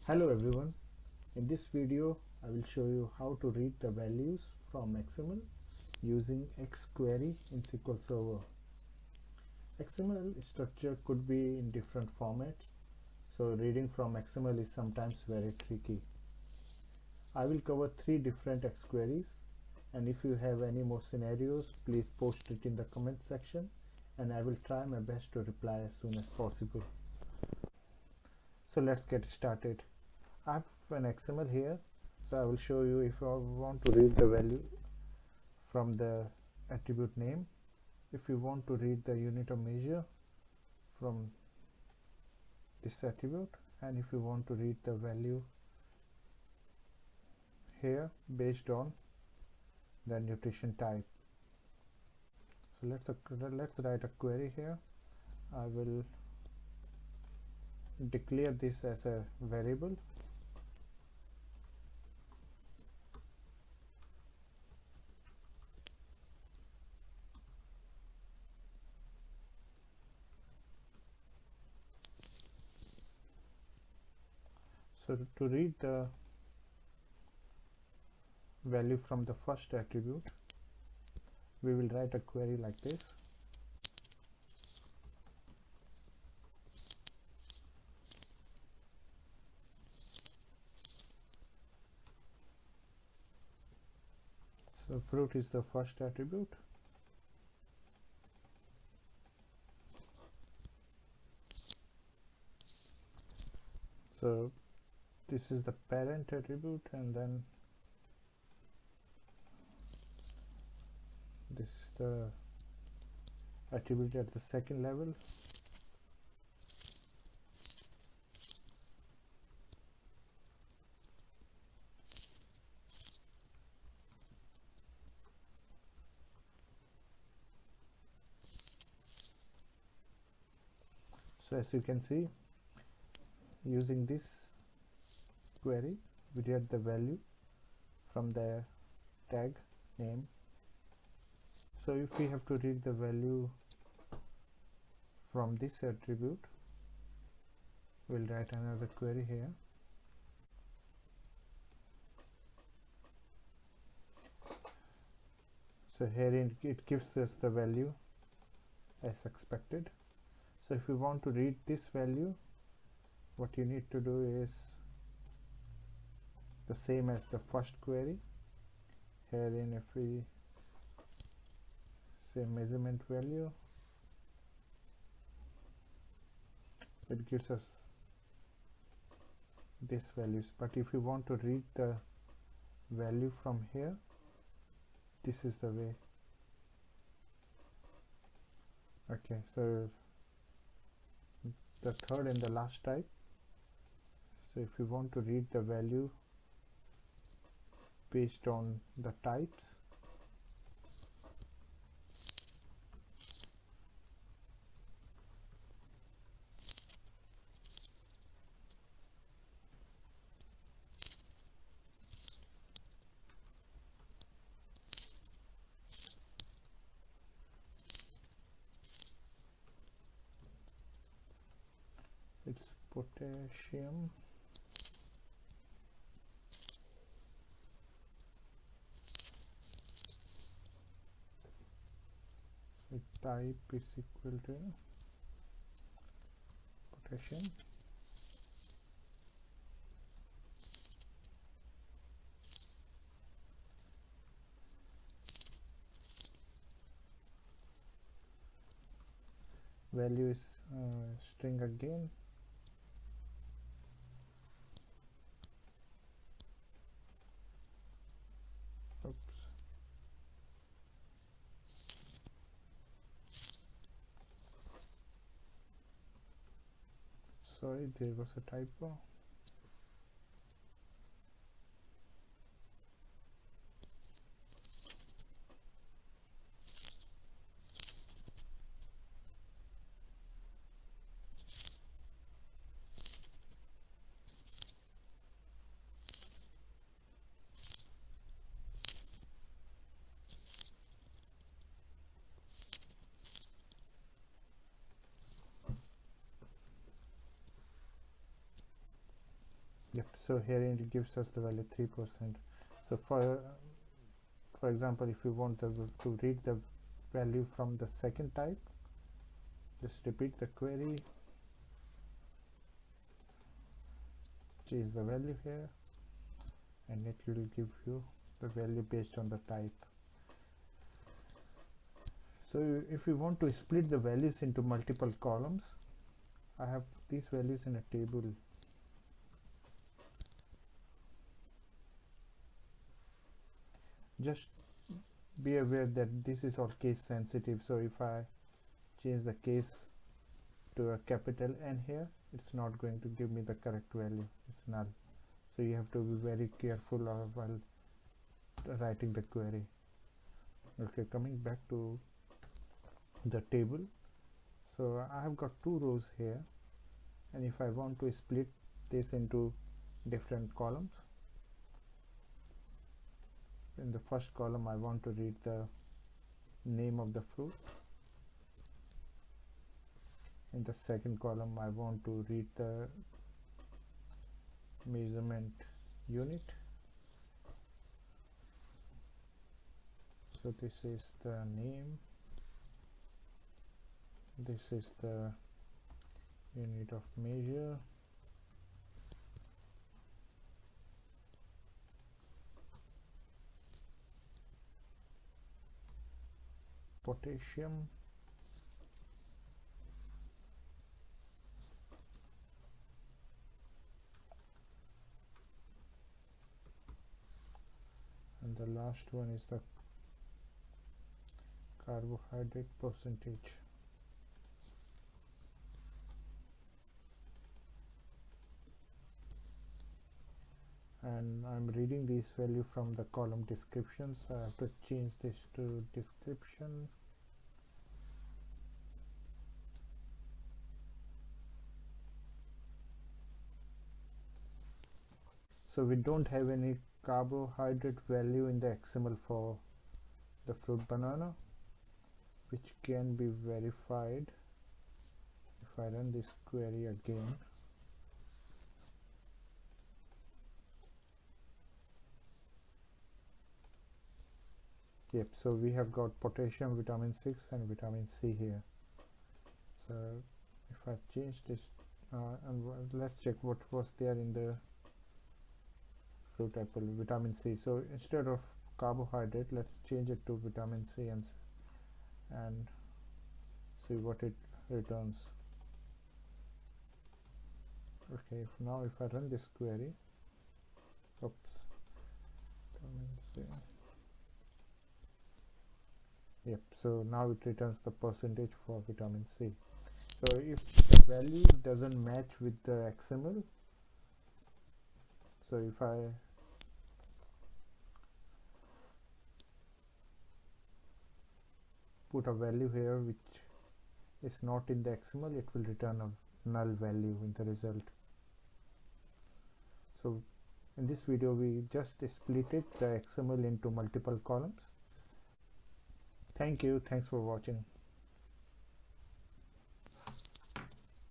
Hello everyone. In this video I will show you how to read the values from XML using XQuery in SQL Server. XML structure could be in different formats, so reading from XML is sometimes very tricky. I will cover 3 different XQueries, and if you have any more scenarios, please post it in the comment section and I will try my best to reply as soon as possible. So let's get started. I have an XML here, so I will show you if I want to read the value from the attribute name, if you want to read the unit of measure from this attribute, and if you want to read the value here based on the nutrition type. So let's write a query here. I will declare this as a variable. So to read the value from the first attribute, we will write a query like this. So fruit is the first attribute. So this is the parent attribute, and then this is the attribute at the second level. So as you can see, using this query we get the value from the tag name. So if we have to read the value from this attribute, we'll write another query here. So here it gives us the value as expected. So if you want to read this value, what you need to do is the same as the first query. Herein, if we say measurement value, it gives us this values. But if you want to read the value from here, this is the way. Okay, so the third and the last type. So if you want to read the value based on the types, it's potassium. So type is equal to potassium. Value is string again. Oops. Sorry, there was a typo. Yep, so here it gives us the value 3%. So for example, if you want to read the value from the second type, just repeat the query, change the value here, and it will give you the value based on the type. So if you want to split the values into multiple columns, I have these values in a table. Just be aware that this is all case sensitive, so if I change the case to a capital N here, it's not going to give me the correct value, it's null. So you have to be very careful while writing the query. Okay, coming back to the table, so I have got two rows here, and if I want to split this into different columns, in the first column I want to read the name of the fruit, in the second column I want to read the measurement unit. So this is the name, this is the unit of measure, potassium, and the last one is the carbohydrate percentage. And I'm reading this value from the column description, so I have to change this to description. So we don't have any carbohydrate value in the XML for the fruit banana, which can be verified if I run this query again. Yep, so we have got potassium, vitamin 6 and vitamin C here. So if I change this and let's check what was there in the fruit apple, vitamin C. So instead of carbohydrate, let's change it to vitamin C and see what it returns. Okay, now if I run this query, oops, vitamin C. Yep, so now it returns the percentage for vitamin C. So if the value doesn't match with the XML, so if I put a value here which is not in the XML, it will return a null value in the result. So in this video we just split the XML into multiple columns. Thank you, thanks for watching.